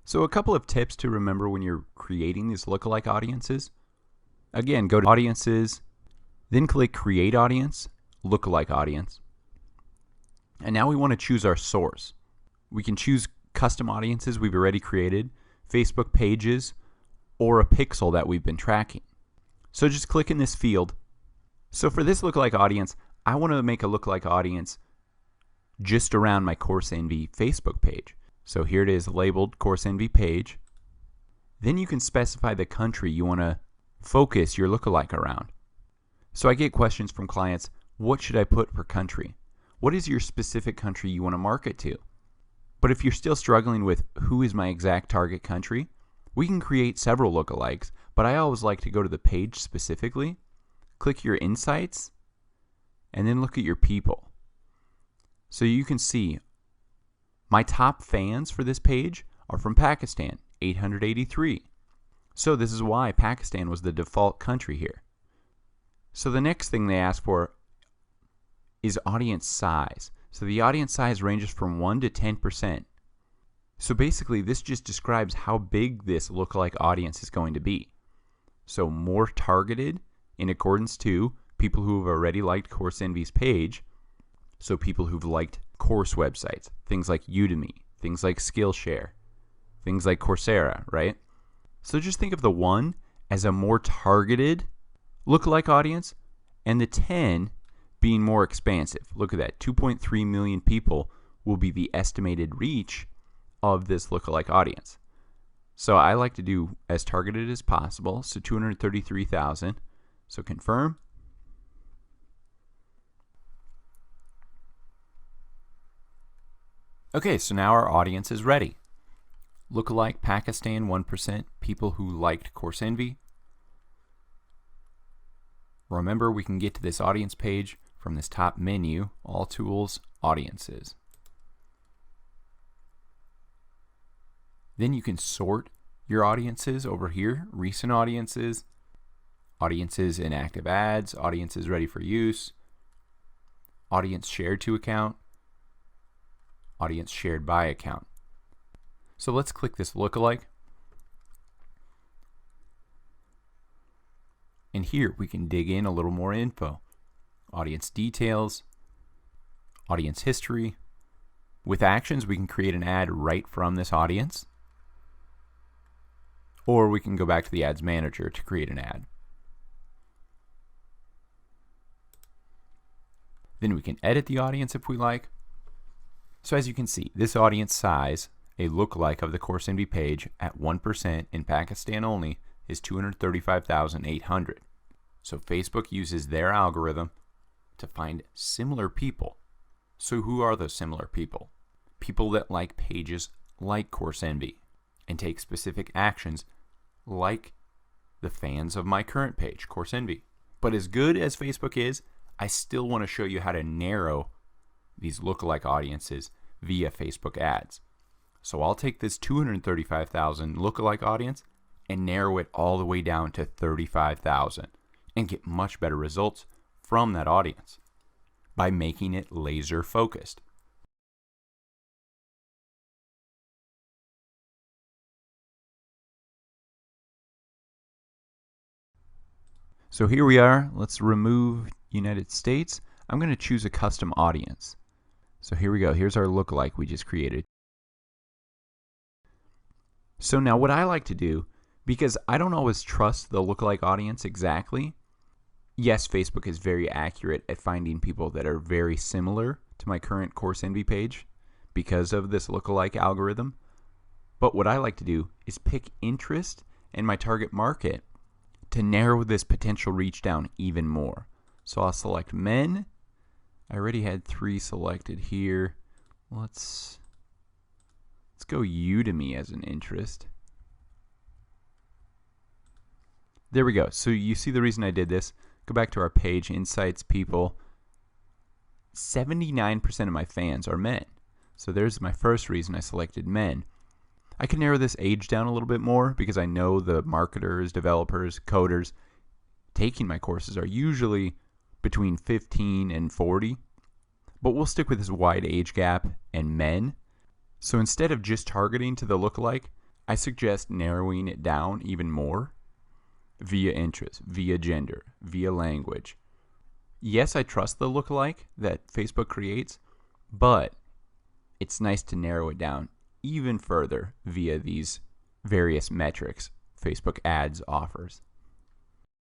So a couple of tips to remember when you're creating these lookalike audiences. Again, go to Audiences, then click Create Audience, Lookalike Audience. And now we want to choose our source. We can choose custom audiences we've already created, Facebook pages, or a pixel that we've been tracking. So just click in this field. So for this lookalike audience, I want to make a lookalike audience just around my Course Envy Facebook page. So here it is labeled Course Envy page. Then you can specify the country you want to focus your lookalike around. So I get questions from clients, what should I put for country? What is your specific country you want to market to? But if you're still struggling with who is my exact target country, we can create several lookalikes, but I always like to go to the page specifically, click your insights, and then look at your people. So you can see my top fans for this page are from Pakistan, 883. So this is why Pakistan was the default country here. So the next thing they ask for is audience size. So the audience size ranges from 1 to 10%. So basically this just describes how big this lookalike audience is going to be. So more targeted in accordance to people who have already liked Course Envy's page. So people who've liked course websites, things like Udemy, things like Skillshare, things like Coursera, right? So just think of the 1 as a more targeted lookalike audience and the 10 being more expansive. Look at that, 2.3 million people will be the estimated reach of this lookalike audience. So I like to do as targeted as possible, so 233,000. So confirm. Okay, so now our audience is ready. Lookalike Pakistan 1%, people who liked Course Envy. Remember, we can get to this audience page from this top menu, All Tools, Audiences. Then you can sort your audiences over here, recent audiences, audiences in active ads, audiences ready for use, audience shared to account, audience shared by account. So let's click this lookalike. And here we can dig in a little more info. Audience details, audience history. With actions, we can create an ad right from this audience. Or we can go back to the ads manager to create an ad. Then we can edit the audience if we like. So as you can see, this audience size, a lookalike of the Course Envy page at 1% in Pakistan only, is 235,800. So Facebook uses their algorithm to find similar people. So who are those similar people? People that like pages like Course Envy and take specific actions like the fans of my current page, Course Envy. But as good as Facebook is, I still want to show you how to narrow these lookalike audiences via Facebook ads. So I'll take this 235,000 lookalike audience and narrow it all the way down to 35,000 and get much better results from that audience by making it laser focused. So here we are. Let's remove United States. I'm going to choose a custom audience. So here we go. Here's our lookalike we just created. So now what I like to do, because I don't always trust the lookalike audience exactly. Yes, Facebook is very accurate at finding people that are very similar to my current Course Envy page because of this lookalike algorithm. But what I like to do is pick interest and my target market to narrow this potential reach down even more. So I'll select men. I already had 3 selected here. Let's go Udemy as an interest. There we go. So you see the reason I did this. Go back to our page, Insights, People. 79% of my fans are men. So there's my first reason I selected men. I can narrow this age down a little bit more because I know the marketers, developers, coders taking my courses are usually between 15 and 40. But we'll stick with this wide age gap and men. So instead of just targeting to the lookalike, I suggest narrowing it down even more via interest, via gender, via language. Yes, I trust the lookalike that Facebook creates, but it's nice to narrow it down even further via these various metrics Facebook ads offers.